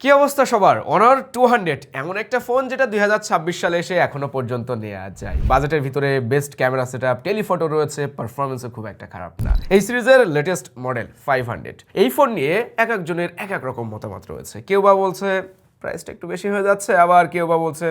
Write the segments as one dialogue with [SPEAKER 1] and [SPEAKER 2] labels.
[SPEAKER 1] কি অবস্থা সবার? অনার 200 এমন একটা ফোন যেটা 2026 সালে এসে এখনো পর্যন্ত নেওয়া যায়। বাজেটের ভিতরে বেস্ট ক্যামেরা সেটআপ, টেলিফটো রয়েছে, পারফরম্যান্সও খুব একটা খারাপ না। এই সিরিজের লেটেস্ট মডেল 500। এই ফোন নিয়ে এক একজনের এক এক রকম মতামত রয়েছে। কেউ বা বলছে প্রাইসটা একটু বেশি হয়ে যাচ্ছে, আবার কেউ বা বলছে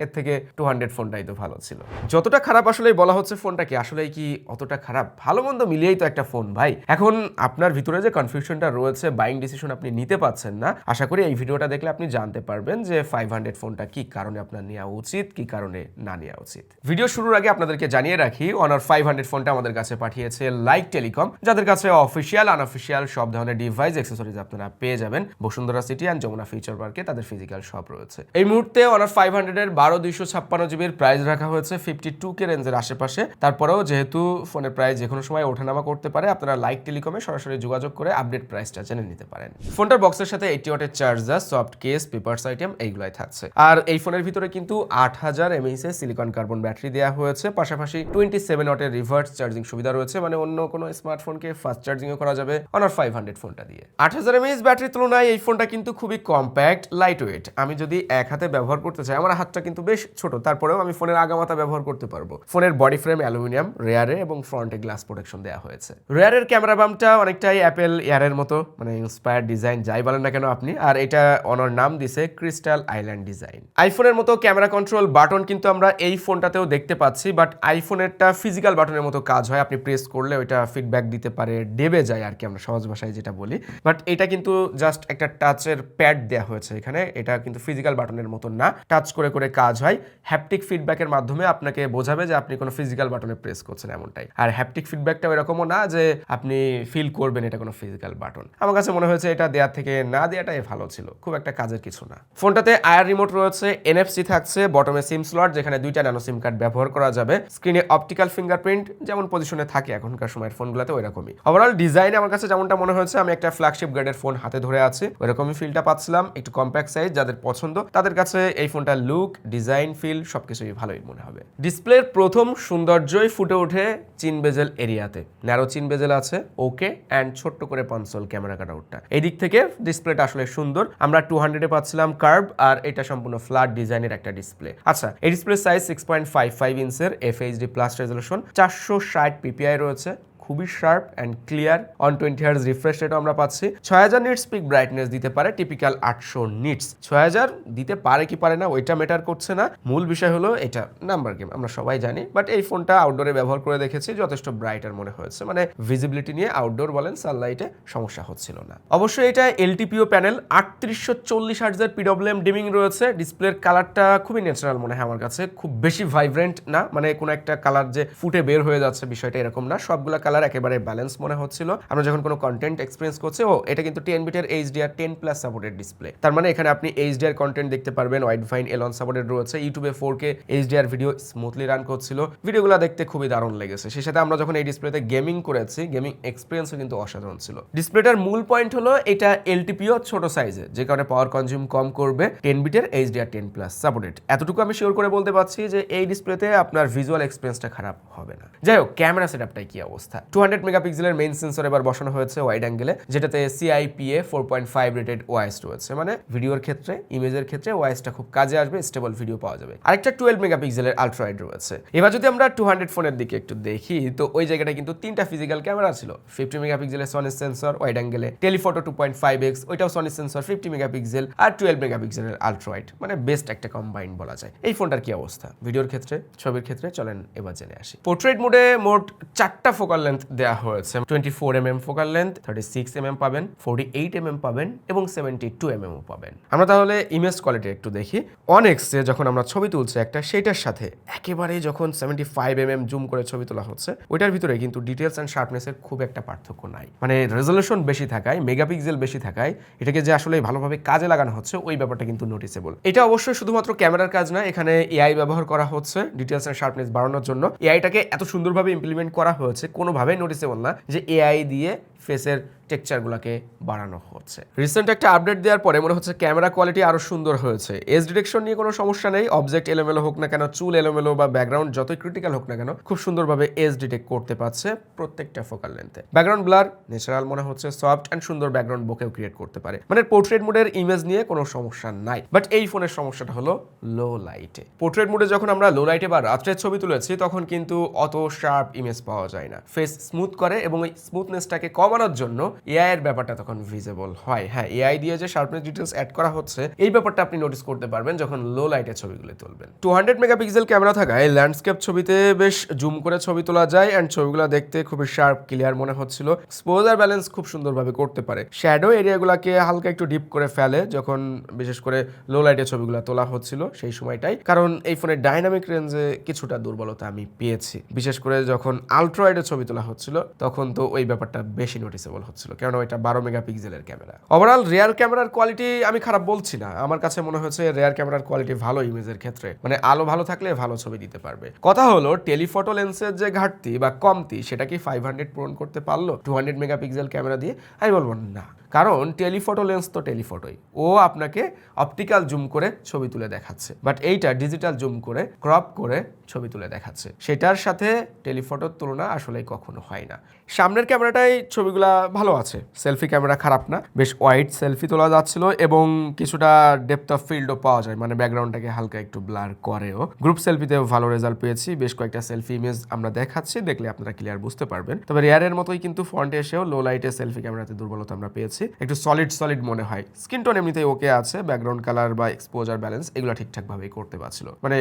[SPEAKER 1] এর থেকে 200 ফোনটাই তো ভালো ছিল। যতটা খারাপ আসলেই বলা হচ্ছে ফোনটা কি আসলেই কি অতটা খারাপ? ভালো মন্দ মিলিয়েই তো একটা ফোন ভাই। এখন আপনার ভিতরে যে কনফিউশনটা রয়েছে, বাইং ডিসিশন আপনি নিতে পারছেন না, আশা করি এই ভিডিওটা দেখলে আপনি জানতে পারবেন যে 500 ফোনটা কি কারণে আপনার নেওয়া উচিত, কি কারণে না নেওয়া উচিত। ভিডিও শুরুর আগে আপনাদেরকে জানিয়ে রাখি, অনার 500 ফোনটা আমাদের কাছে পাঠিয়েছে লাইক টেলিকম, যাদের কাছে অফিসিয়াল আনঅফিসিয়াল সব ধরনের ডিভাইস অ্যাক্সেসরিজ আপনারা পেয়ে যাবেন Bashundhara city and Jamuna future পার্কে। তাদের ফিজিক্যাল শপ রয়েছে। এই মুহূর্তে অনার 500 এর 12256 জিবির প্রাইস রাখা হয়েছে 52K রেঞ্জের আশেপাশে। তারপরেও যেহেতু ফোনের প্রাইস যে কোনো সময় ওঠানামা করতে পারে, আপনারা লাইক টেলিকমে সরাসরি যোগাযোগ করে আপডেট প্রাইসটা জেনে নিতে পারেন। ফোনটার বক্সের সাথে 80 ওয়াটের charger, soft case, papers item এইগুলাই থাকছে। আর এই ফোনের ভিতরে কিন্তু 8000 mAh এর সিলিকন কার্বন ব্যাটারি দেওয়া হয়েছে, পাশাপাশি 27 ওয়াটের রিভার্স চার্জিং সুবিধা রয়েছে, মানে অন্য কোনো স্মার্টফোনকে ফাস্ট চার্জিংও করা যাবে অনার 500 ফোনটা দিয়ে। 8000 mAh ব্যাটারির তুলনায় এই ফোনটা কিন্তু খুবই কম্প্যাক্ট, লাইট ওয়েট। আমি যদি এক হাতে ব্যবহার করতে চাই, আমার হাতটা কিন্তু বেশ ছোট, তারপরেও আমি ফোনের আগামাথা ব্যবহার করতে পারবো। ফোনের বডি ফ্রেম অ্যালুমিনিয়াম, রেয়ারে এবং ফ্রন্টে গ্লাস প্রোটেকশন দেওয়া হয়েছে। রেয়ারের ক্যামেরা বামটা অনেকটাই অ্যাপেল এয়ারের মতো, মানে ইন্সপায়ার্ড ডিজাইন যাই বলেন না কেন আপনি। আর এটা অনার নাম দিছে ক্রিস্টাল আইল্যান্ড ডিজাইন। আইফোনের মতো ক্যামেরা কন্ট্রোল বাটন কিন্তু আমরা এই ফোনটাতেও দেখতে পাচ্ছি, বাট আইফোনেরটা ফিজিক্যাল বাটনের মতো কাজ হয়, আপনি প্রেস করলে ওইটা ফিডব্যাক দিতে পারে, ডেবে যায় আর কি, আমরা সহজ ভাষায় যেটা বলি। বাট এটা কিন্তু জাস্ট একটা টাচের প্যাড দেওয়া হয়েছে এখানে, এটা কিন্তু ফিজিক্যাল বাটনের মতো না, টাচ করে করে কাজ হয়। হ্যাপটিক ফিডব্যাকের মাধ্যমে আপনাকে বোঝাবে যে আপনি কোনো ফিজিক্যাল বাটনে প্রেস করছেন এমনটাই। আর হ্যাপটিক ফিডব্যাকটা এরকমও না যে আপনি ফিল করবেন এটা কোনো ফিজিক্যাল বাটন। আমার কাছে মনে হয়েছে এটা দেওয়ার থেকে না দেওয়াটাই ভালো ছিল, খুব একটা কাজের কিছু না। ফোনটাতে আয়ার রিমোট রয়েছে, এনএফসি থাকছে, বটমে সিম স্লট যেখানে 2টা ন্যানো সিম কার্ড ব্যবহার করা যাবে, স্ক্রিনে অপটিক্যাল ফিঙ্গারপ্রিন্ট যেমন পজিশনে থাকে এখনকার সময়ের ফোনগুলোতে ওইরকমই। ওভারঅল ডিজাইন আমার কাছে যেমনটা মনে হয়েছে আমি একটা ফ্ল্যাগশিপ গ্রেডের ফোন হাতে ধরে আছি, ওইরকমই ফিলটা পাচ্ছিলাম। একটু কম্প্যাক্ট সাইজ, যাদের পছন্দ তাদের কাছে এই ফোনটা লুক, ডিজাইন, ফিল সবকিছুই ভালোই মনে হবে। ডিসপ্লের প্রথম সৌন্দর্যই ফুটে ওঠে চিন বেজেল এরিয়াতে। ন্যারো চিন বেজেল আছে, ওকে, অ্যান্ড ছোট্ট করে কনসোল ক্যামেরা কাটআউটটা। এই দিক থেকে ডিসপ্লেটা আসলে সুন্দর। আমরা 200 পাচ্ছিলাম কার্ভ, আর এটা সম্পূর্ণ ফ্ল্যাট ডিজাইনের একটা ডিসপ্লে। আচ্ছা, এই ডিসপ্লে সাইজ 6.55 ইঞ্চের, FHD প্লাস রেজলিউশন, 460 PPI রয়েছে, খুবই sharp and clear. 120 hertz refresh রেটও আমরা পাচ্ছি। 6000 নিটস পিক ব্রাইটনেস দিতে পারে, টিপিক্যাল 800 নিটস। 6000 দিতে পারে কি পারে না ওইটা ম্যাটার করছে না, মূল বিষয় হলো এটা নাম্বার গেম, আমরা সবাই জানি। বাট এই ফোনটা আউটডোরে ব্যবহার করে দেখেছি, যথেষ্ট ব্রাইটার মনে হয়েছে, মানে ভিজিবিলিটি নিয়ে আউটডোর বলেন সানলাইটে সমস্যা হচ্ছিল না। অবশ্যই এটা LTPO প্যানেল, 3840 হার্জের PWM ডিমিং রয়েছে। ডিসপ্লের কালারটা খুবই ন্যাচারাল মনে হয় আমার কাছে, খুব বেশি ভাইব্রেন্ট না, মানে কোনো একটা কালার যে ফুটে বের হয়ে যাচ্ছে বিষয়টা এরকম না, সবগুলা কালার একেবারে ব্যালেন্স মনে হচ্ছিল। আমরা যখন কোনো কন্টেন্ট এক্সপেরিয়েন্স করছি, এটা কিন্তু 10 বিটের HDR10+ সাপোর্টেড ডিসপ্লে, তার মানে এখানে আপনি HDR কন্টেন্ট দেখতে পারবেন, ওয়াইড ফাইন এলন সাপোর্টেড রয়েছে, ইউটিউবে 4K HDR video smoothly run করছিল, ভিডিওগুলো দেখতে খুবই দারুণ লেগেছে। সেই সাথে আমরা যখন এই ডিসপ্লেতে গেমিং করেছি, গেমিং এক্সপিরিয়েন্সও কিন্তু অসাধারণ ছিল। ডিসপ্লেটার মূল পয়েন্ট হলো এটা LTPO ছোট সাইজে, যে কারণে পাওয়ার কনজিউম কম করবে, 10 বিটের HDR10+ সাপোর্টেড। এতটুকু আমি শিওর করে বলতে পারছি যে এই ডিসপ্লেতে আপনার ভিজুয়াল এক্সপিরিয়েন্সটা খারাপ হবে না। যাই হোক, ক্যামেরা সেটআপটাই কি অবস্থা? 200 মেগাপিক্সেলের মেইন সেন্সর এবার বসানো হয়েছে ওয়াইড অ্যাঙ্গেলে, যেটাতে CIPA 4.5 রেটেড ওআইএস রয়েছে, মানে ভিডিওর ক্ষেত্রে, ইমেজের ক্ষেত্রে ওআইএসটা খুব কাজে আসবে, স্টেবল ভিডিও পাওয়া যাবে। আরেকটা 12 মেগাপিক্সেলের আলট্রা ওয়াইড রয়েছে। এবার যদি আমরা 200 ফোনের দিকে একটু দেখি, তো ওই জায়গাটা কিন্তু 3টা ফিজিক্যাল ক্যামেরা ছিল, 50 মেগাপিক্সেলের সনি সেন্সর ওয়াইড অ্যাঙ্গেলে, টেলিফটো 2.5x ওইটাও সনি সেন্সর 50 মেগাপিক্সেল, আর 12 মেগাপিক্সেলের আলট্রা ওয়াইড, মানে বেস্ট একটা কম্বাইন বলা যায়। এই ফোনটার কি অবস্থা ভিডিওর ক্ষেত্রে, ছবির ক্ষেত্রে? চলেন এবার জেনে আসি। পোর্ট্রেট মোডে মোট 4টা ফোকাল লেন্থ দেওয়া হয়েছে। 24mm ফোকাল লেন্থ, 36mm পাবেন, 48mm পাবেন এবং 72mm পাবেন। আমরা তাহলে ইমেজ কোয়ালিটি একটু দেখি। অনেক্সে যখন আমরা ছবি তুলছি একটা, সেটার সাথে একেবারে যখন 75mm জুম করে ছবি তোলা হচ্ছে, ওইটার ভিতরে কিন্তু ডিটেলস অ্যান্ড শার্পনেসের খুব একটা পার্থক্য নাই। মানে রেজলিউশন বেশি থাকায়, মেগাপিক্সেল বেশি থাকায়, এটাকে যে আসলে ভালোভাবে কাজে লাগানো হচ্ছে ওই ব্যাপারটা কিন্তু নোটিসেবল। এটা অবশ্যই শুধুমাত্র ক্যামেরার কাজ না, এখানে AI ব্যবহার করা হচ্ছে ডিটেলস অ্যান্ড শার্পনেস বাড়ানোর জন্য। এআইটাকে এত সুন্দরভাবে ইমপ্লিমেন্ট করা হয়েছে, কোনোভাবেই নোটিসেবল না যে AI দিয়ে ফেসের টেক্সচারগুলোকে বাড়ানো হচ্ছে। রিসেন্ট একটা আপডেট দেওয়ার পরে মনে হচ্ছে ক্যামেরা কোয়ালিটি আরো সুন্দর হয়েছে। এজ ডিটেকশন নিয়ে কোনো সমস্যা নেই, অবজেক্ট এলোমেলো হোক না কেন, চুল এলোমেলো বা ব্যাকগ্রাউন্ড যতই ক্রিটিক্যাল হোক না কেন, খুব সুন্দরভাবে এজ ডিটেক্ট করতে পারছে প্রত্যেকটা ফোকাল লেন্থে। ব্যাকগ্রাউন্ড ব্লার ন্যাচারাল মনে হচ্ছে, সফট অ্যান্ড সুন্দর ব্যাকগ্রাউন্ড বোকেও ক্রিয়েট করতে পারে, মানে পোর্ট্রেট মোডের ইমেজ নিয়ে কোনো সমস্যা নাই। বাট এই ফোনের সমস্যাটা হলো লো লাইটে। পোর্ট্রেট মোডে যখন আমরা লো লাইটে বা রাত্রের ছবি তুলেছি তখন কিন্তু অত শার্প ইমেজ পাওয়া যায় না। ফেস স্মুথ করে এবং এই স্মুথনেসটাকে কমানোর জন্য এআই এর ব্যাপারটা তখন ভিজিবল হয়। হ্যাঁ, এআই দিয়ে যে শার্পনেস ডিটেলস অ্যাড করা হচ্ছে এই ব্যাপারটা আপনি নোটিস করতে পারবেন যখন লো লাইটে ছবিগুলো তুলবেন। 200 মেগাপিক্সেল ক্যামেরা থাকায় ল্যান্ডস্কেপ ছবিতে বেশ জুম করে ছবি তোলা যায় অ্যান্ড ছবিগুলো দেখতে খুবই শার্প ক্লিয়ার মনে হচ্ছিল। এক্সপোজার ব্যালেন্স খুব সুন্দরভাবে করতে পারে, শ্যাডো এরিয়াগুলোকে হালকা একটু ডিপ করে ফেলে যখন বিশেষ করে লো লাইটে ছবিগুলো তোলা হচ্ছিল সেই সময়টাই, কারণ এই ফোনের ডাইনামিক রেঞ্জে কিছুটা দুর্বলতা আমি পেয়েছি। বিশেষ করে যখন আলট্রা ওয়াইডে ছবি তোলা হচ্ছিল তখন তো ওই ব্যাপারটা বেশি নোটিসেবল হচ্ছিল, কারণ ওইটা 12 মেগাপিক্সেলের ক্যামেরা। ওভারঅল রেয়ার ক্যামেরার কোয়ালিটি আমি খারাপ বলছি না, আমার কাছে মনে হচ্ছে রেয়ার ক্যামেরার কোয়ালিটি ভালো ইমেজের ক্ষেত্রে, মানে আলো ভালো থাকলে ভালো ছবি দিতে পারবে। কথা হলো টেলিফটো লেন্সের যে ঘাটতি বা কমতি সেটা কি 500 পূরণ করতে পারলো 200 মেগাপিক্সেল ক্যামেরা দিয়ে? আমি বলবো না, কারণ টেলিফটো লেন্স তো টেলিফটোই, ও আপনাকে অপটিক্যাল জুম করে ছবি তুলে দেখাচ্ছে, বাট এইটা ডিজিটাল জুম করে ক্রপ করে ছবি তুলে দেখাচ্ছে, সেটার সাথে টেলিফটোর তুলনা আসলে কখনো হয় না। সামনের ক্যামেরাটাই ছবিগুলা ভালো আছে, সেলফি ক্যামেরা খারাপ না, বেশ ওয়াইড সেলফি তোলা যাচ্ছিল এবং কিছুটা ডেপথ অফ ফিল্ডও পাওয়া যায়, মানে ব্যাকগ্রাউন্ডটাকে হালকা একটু ব্লার করেও। গ্রুপ সেলফিতেও ভালো রেজাল্ট পেয়েছি, বেশ কয়েকটা সেলফি ইমেজ আমরা দেখাচ্ছি, দেখলে আপনারা ক্লিয়ার বুঝতে পারবেন। তবে রেয়ারের মতোই কিন্তু ফ্রন্টে এসেও লো লাইটে সেলফি ক্যামেরাতে দুর্বলতা আমরা পেয়েছি, একটু সলিড মনে হয়। স্কিন টোন এমনিতেই ওকে আছে, ব্যাকগ্রাউন্ড কালার বা এক্সপোজার ব্যালেন্স এগুলো ঠিকঠাকভাবেই করতে পারছিল, মানে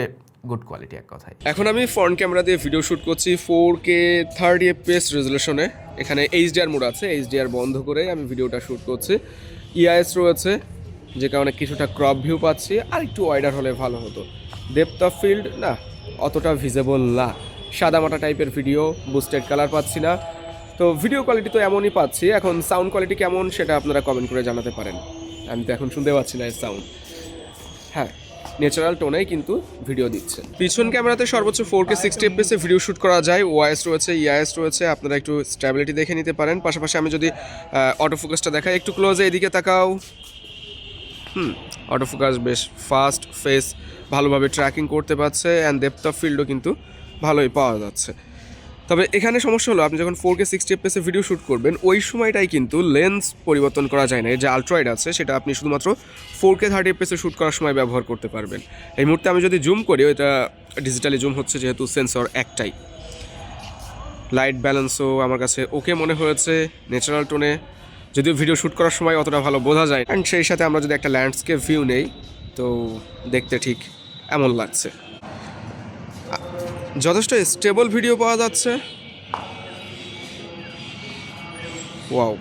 [SPEAKER 1] গুড কোয়ালিটি এক কথায়। এখন আমি ফ্রন্ট ক্যামেরা দিয়ে ভিডিও শুট করছি 4K 30 FPS রেজলিউশনে। এখানে HDR মোড আছে, HDR বন্ধ করে আমি ভিডিওটা শুট করছি। EIS রয়েছে যে কারণে কিছুটা ক্রপ ভিউ পাচ্ছি, আর একটু ওয়াইডার হলে ভালো হতো। ডেপথ অফ ফিল্ড না, অতটা ভিজিবল না, সাদামাটা টাইপের ভিডিও, বুস্টেড কালার পাচ্ছি না। তো ভিডিও কোয়ালিটি তো এমনই পাচ্ছি, এখন সাউন্ড কোয়ালিটি কেমন সেটা আপনারা কমেন্ট করে জানাতে পারেন। আমি তো এখন শুনতে পাচ্ছি না এই সাউন্ড। হ্যাঁ, ন্যাচারাল টোনেই কিন্তু ভিডিও দিচ্ছে। পিছন ক্যামেরাতে সর্বোচ্চ 4K 60 FPS ভিডিও শ্যুট করা যায়। ওআইএস রয়েছে, EIS রয়েছে, আপনারা একটু স্ট্যাবিলিটি দেখে নিতে পারেন। পাশাপাশি আমি যদি অটো ফোকাসটা দেখাই, একটু ক্লোজে এদিকে তাকাও। অটো ফোকাস বেশ ফাস্ট, ফেস ভালোভাবে ট্র্যাকিং করতে পারছে অ্যান্ড ডেপথ অফ ফিল্ডও কিন্তু ভালোই পাওয়া যাচ্ছে। তবে এখানে সমস্যা হলো আপনি যখন 4K 60 FPS ভিডিও শ্যুট করবেন ওই সময়টাই কিন্তু লেন্স পরিবর্তন করা যায় না। এর যে আলট্রা ওয়াইড আছে সেটা আপনি শুধুমাত্র 4K 30 FPS শ্যুট করার সময় ব্যবহার করতে পারবেন। এই মুহূর্তে আমি যদি জুম করি, এটা ডিজিটালি জুম হচ্ছে যেহেতু সেন্সর একটাই। লাইট ব্যালেন্সও আমার কাছে ওকে মনে হয়েছে, ন্যাচারাল টোনে, যদিও ভিডিও শ্যুট করার সময় অতটা ভালো বোঝা যায়। অ্যান্ড সেই সাথে আমরা যদি একটা ল্যান্ডস্কেপ ভিউ নেই তো দেখতে ঠিক এমন লাগছে। যথেষ্ট স্টেবল ভিডিও পাওয়া যাচ্ছে। ওয়াও,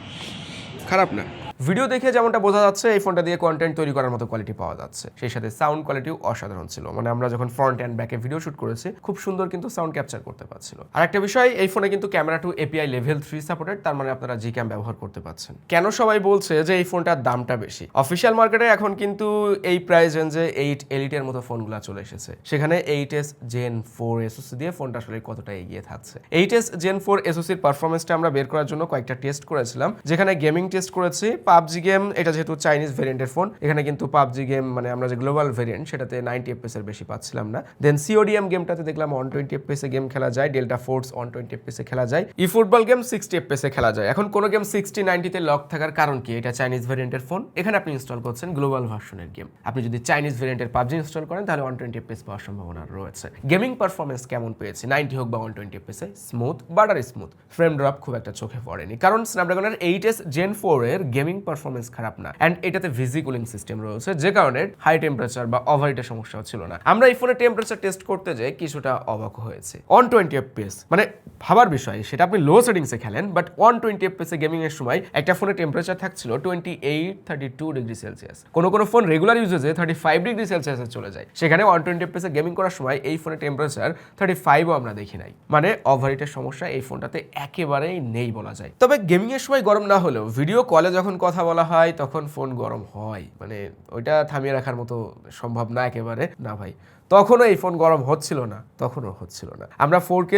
[SPEAKER 1] খারাপ না। ভিডিও দেখে যেমনটা বোঝা যাচ্ছে এই ফোনটা দিয়ে কন্টেন্ট তৈরি করার মতো কোয়ালিটি পাওয়া যাচ্ছে, সেই সাথে সাউন্ড কোয়ালিটিও অসাধারণ ছিল। মানে আমরা যখন ফ্রন্ট অ্যান্ড ব্যাকে ভিডিও শুট করেছি খুব সুন্দর কিন্তু সাউন্ড ক্যাপচার করতে পারছিল। আর একটা বিষয়, এই ফোনে কিন্তু camera two API level 3 supported, তার মানে আপনারা Gcam ব্যবহার করতে পারছেন। কেন সবাই বলছে যে এই ফোনটার দামটা বেশি? অফিসিয়াল মার্কেটে এখন কিন্তু এই প্রাইস রেঞ্জে 8 এলিটের মতো ফোনগুলো চলে এসেছে, সেখানে 8s Gen 4 SoC দিয়ে ফোনটা আসলে কতটা এগিয়ে থাকছে। 8s Gen 4 SoCর পারফরমেন্সটা আমরা বের করার জন্য কয়েকটা টেস্ট করেছিলাম, যেখানে গেমিং টেস্ট করেছি। পাবজি গেম, এটা যেহেতু চাইনিজ ভেরিয়েন্টের ফোন, এখানে কিন্তু পাবজি গেম মানে আমরা যে গ্লোবাল ভেরিয়েন্ট সেটাতে 90 FPS এর বেশি পাচ্ছিলাম না। দেন CODM গেমটাতে দেখলাম 120 FPS এ গেম খেলা যায়, ডেল্টা ফোর্স 120 FPS এ খেলা যায়, ই ফুটবল গেম 60 FPS এ খেলা যায়। এখন কোনো গেম 60-90 তে লক থাকার কারণ কি? এটা চাইনিজ ভেরিয়েন্টের ফোন, এখানে আপনি ইনস্টল করছেন গ্লোবাল ভার্সনের গেম। আপনি যদি চাইনিজ ভেরিয়েন্টের পাবজি ইনস্টল করেন তাহলে 120 FPS পাওয়ার সম্ভাবনা রয়েছে। গেমিং পারফরমেন্স কেমন পেয়েছি? 90 হোক বা 120 FPS এ smooth, butter smooth, frame drop খুব একটা চোখে পড়েনি, কারণ স্ন্যাপড্রাগনের 8s Gen 4 এর গেমিং পারফরমেন্স খারাপ না। অ্যান্ড এটাতে ভিজি কুলিং সিস্টেম রয়েছে, যে কারণে হাই টেম্পারেচার বা ওভারহিটের সমস্যাও ছিল না। আমরা এই ফোনে টেম্পারেচার টেস্ট করতে যেয়ে কিছুটা অবাক হয়েছে। 120 FPS মানে ভাবার বিষয়, সেটা আপনি লো সেটিংসে খেলেন, বাট 120 FPS এ গেমিং এর সময় একটা ফোনে টেম্পারেচার থাকছিল 28-32 ডিগ্রি সেলসিয়াস। কোনো ফোন রেগুলার ইউজেজে 35 ডিগ্রি সেলসিয়াসে চলে যায়, সেখানে 120 FPS এ গেমিং করার সময় এই ফোনে টেম্পারেচার 35ও আমরা দেখি নাই। মানে ওভারহিটের সমস্যা এই ফোনটাতে একেবারেই নেই বলা যায়। তবে গেমিং এর সময় গরম না হলেও ভিডিও কলে যখন কথা কথা বলা হয় তখন ফোন গরম হয়, মানে ওইটা থামিয়ে রাখার মতো সম্ভব না একেবারে না ভাই। তখনও এই ফোন গরম হচ্ছিল না, তখনও হচ্ছিল না। আমরা 4K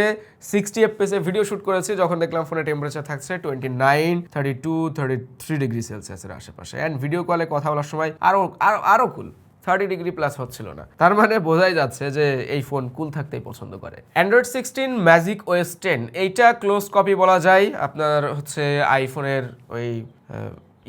[SPEAKER 1] 60 FPS ভিডিও শ্যুট করেছি যখন দেখলাম ফোনে টেম্পারেচার থাকছে 29, 32, 33 ডিগ্রি সেলসিয়াসের আশেপাশে, অ্যান্ড ভিডিও কলে কথা বলার সময় আরও কুল 30 ডিগ্রি প্লাস হচ্ছিল না। তার মানে বোঝাই যাচ্ছে যে এই ফোন কুল থাকতেই পছন্দ করে। অ্যান্ড্রয়েড 16 ম্যাজিক ওএস 10 এইটা ক্লোজ কপি বলা যায় আপনার হচ্ছে আইফোনের ওই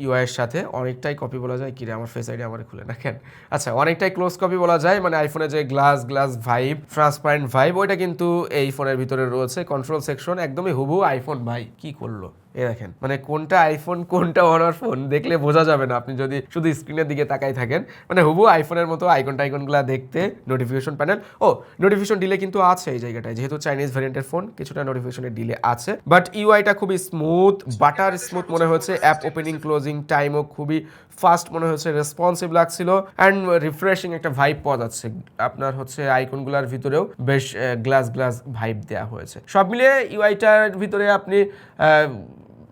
[SPEAKER 1] ইউআই এর সাথে অনেকটাই কপি বলা যায়। কিরে আমার ফেস আইডি আমার খুলে না কেন? আচ্ছা, অনেকটাই ক্লোজ কপি বলা যায়, মানে আইফোনে যে গ্লাস ভাইব, ট্রান্সপারেন্ট ভাইব, ওইটা কিন্তু এই ফোনের ভিতরে রয়েছে। কন্ট্রোল সেকশন একদমই হুবহু আইফোন। ভাই কি করলো এ দেখেন, মানে কোনটা আইফোন কোনটা অনার ফোন দেখলে বোঝা যাবে না আপনি যদি শুধু স্ক্রিনের দিকে তাকাই থাকেন। মানে হুবহু আইফোনের মতো আইকনগুলো দেখতে। নোটিফিকেশন প্যানেল, নোটিফিকেশন ডিলে কিন্তু আছে এই জায়গাটায়, যেহেতু চাইনিজ ভ্যারিয়েন্টের ফোন কিছুটা নোটিফিকেশনের ডিলে আছে, বাট ইউআইটা খুবই স্মুথ, বাটার স্মুথ মনে হচ্ছে। অ্যাপ ওপেনিং ক্লোজিং টাইমও খুবই ফাস্ট মনে হচ্ছে, রেসপন্সিভ লাগছিল, অ্যান্ড রিফ্রেশিং একটা ভাইব পাওয়া যাচ্ছে। আপনার হচ্ছে আইকনগুলোর ভিতরেও বেশ গ্লাস ভাইব দেওয়া হয়েছে। সব মিলিয়ে ইউআইটার ভিতরে আপনি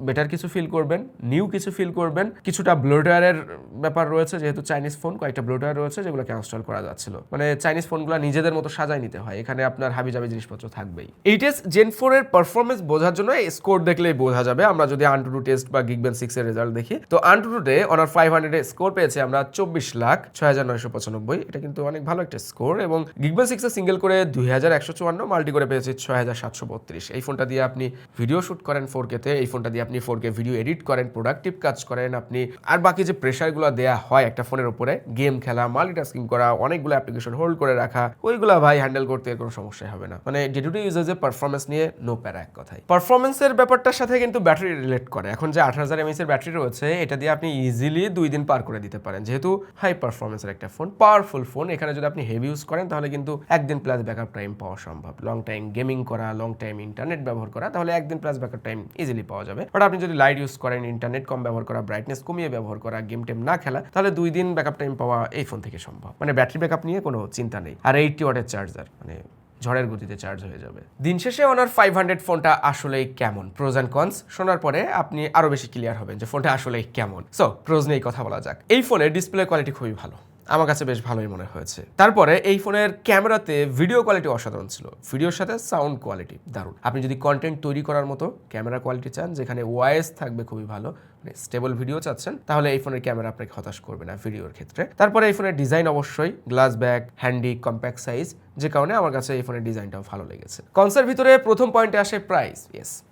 [SPEAKER 1] বেটার কিছু ফিল করবেন, নিউ কিছু ফিল করবেন। কিছুটা ব্লোটওয়্যারের ব্যাপার রয়েছে, যেহেতু চাইনিজ ফোন কয়েকটা ব্লোটওয়্যার রয়েছে যেগুলোকে ইনস্টল করা যাচ্ছিল। মানে চাইনিজ ফোনগুলো নিজেদের মতো সাজায় নিতে হয়, এখানে আপনার হাবিজাবি জিনিসপত্র থাকবেই। 8s Gen 4 এর পারফরমেন্স বোঝার জন্য স্কোর দেখলেই বোঝা যাবে। আমরা যদি AnTuTu টেস্ট বা Geekbench 6 এর রেজাল্ট দেখি, তো AnTuTu-তে অনার 500 এ স্কোর পেয়েছে আমরা 24,06,995। এটা কিন্তু অনেক ভালো একটা স্কোর। এবং Geekbench 6 এ সিঙ্গেল করে 2154, মাল্টি করে পেয়েছে 6,732। এই ফোনটা দিয়ে আপনি ভিডিও শুট করেন 4K তে, এই ফোনটা দিয়ে আপনি 4K ভিডিও এডিট করেন, প্রোডাক্টিভ কাজ করেন আপনি। আর বাকি যে প্রেশারগুলো দেয়া হয় একটা ফোনের উপরে, গেম খেলা, মাল্টিটাস্কিং করা, অনেকগুলো অ্যাপ্লিকেশন হোল্ড করে রাখা, ওইগুলা ভাই হ্যান্ডেল করতে এর কোনো সমস্যা হবে না। মানে ডে টু ডে ইউজেজে পারফরমেন্স নিয়ে নো প্যারা এক কথাই। পারফরমেন্সের ব্যাপারটার সাথে কিন্তু ব্যাটারি রিলেট করে। এখন যে 8000 mAh এর ব্যাটারি রয়েছে, এটা দিয়ে আপনি ইজিলি 2 দিন পার করে দিতে পারেন, যেহেতু হাই পারফরমেন্সের একটা ফোন, পাওয়ারফুল ফোন। এখানে যদি আপনি হেভি ইউজ করেন তাহলে কিন্তু 1 দিন প্লাস ব্যাকআপ টাইম পাওয়া সম্ভব। লং টাইম গেমিং করা, লং টাইম ইন্টারনেট ব্যবহার করা, তাহলে 1 দিন প্লাস ব্যাকআপ টাইম ইজিলি পাওয়া যাবে। বাট আপনি যদি লাইট ইউজ করেন, ইন্টারনেট কম ব্যবহার করা, ব্রাইটনেস কমিয়ে ব্যবহার করা, গেম টেম না খেলা, তাহলে 2 দিন ব্যাকআপ টাইম পাওয়া এই ফোন থেকে সম্ভব। মানে ব্যাটারি ব্যাকআপ নিয়ে কোনো চিন্তা নেই। আর 80 ওয়াটের চার্জার, মানে ঝড়ের গতিতে চার্জ হয়ে যাবে। দিন শেষে অনার 500 ফোনটা আসলেই কেমন, প্রোজ অ্যান্ড কনস শোনার পরে আপনি আরো বেশি ক্লিয়ার হবেন যে ফোনটা আসলেই কেমন। সো প্রোজ নিয়ে কথা বলা যাক। এই ফোনের ডিসপ্লে কোয়ালিটি খুবই ভালো, আমার কাছে বেশ ভালোই মনে হয়েছে। তারপরে এই ফোনের ক্যামেরাতে ভিডিও কোয়ালিটি অসাধারণ ছিল, ভিডিওর সাথে সাউন্ড কোয়ালিটি দারুণ। আপনি যদি কন্টেন্ট তৈরি করার মতো ক্যামেরা কোয়ালিটি চান, যেখানে ওয়াইস থাকবে খুবই ভালো, মানে স্টেবল ভিডিও চাচ্ছেন, তাহলে এই ফোনের ক্যামেরা আপনাকে হতাশ করবে না ভিডিওর ক্ষেত্রে। তারপরে এই ফোনের ডিজাইন অবশ্যই glass back, handy, compact size, যে কারণে আমার কাছে এই ফোনের ডিজাইনটাও ভালো লেগেছে। কনসের ভিতরে প্রথম পয়েন্টে আসে প্রাইস।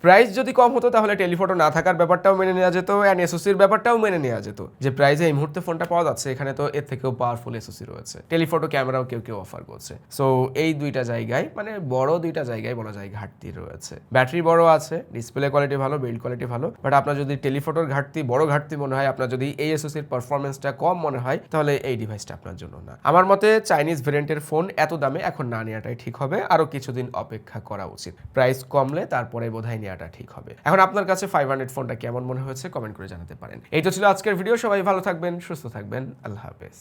[SPEAKER 1] প্রাইস যদি কম হতো তাহলে টেলিফটো না থাকার ব্যাপারটাও মেনে নেওয়া যেত, অ্যান্ড এসওসির ব্যাপারটাও মেনে নেওয়া যেত। যে প্রাইসে এই মুহূর্তে ফোনটা পাওয়া যাচ্ছে, এখানে তো এর থেকেও পাওয়ারফুল এসওসি রয়েছে, টেলিফটো ক্যামেরাও কেউ অফার করছে। সো এই দুইটা জায়গায়, মানে বড় দুইটা জায়গায় বলা যায় ঘাটতি রয়েছে। ব্যাটারি বড় আছে, ডিসপ্লে কোয়ালিটি ভালো, বিল্ড কোয়ালিটি ভালো, বাট আপনার যদি টেলিফটোর ঘাটতি বড় ঘাটতি মনে হয়, আপনার যদি এই এসওসির পারফরমেন্সটা কম মনে হয়, তাহলে এই ডিভাইসটা আপনার জন্য না। আমার মতে চাইনিজ ভেরিয়েন্টের ফোন এত দামে এখন না নেওয়াটাই ঠিক হবে, আরো কিছুদিন অপেক্ষা করা উচিত। প্রাইস কমলে তারপরে বোধহয় নেওয়াটা ঠিক হবে। এখন আপনার কাছে 500 ফোনটা কেমন মনে হয়েছে কমেন্ট করে জানাতে পারেন। এই তো ছিল আজকের ভিডিও। সবাই ভালো থাকবেন, সুস্থ থাকবেন, আল্লাহ হাফেজ।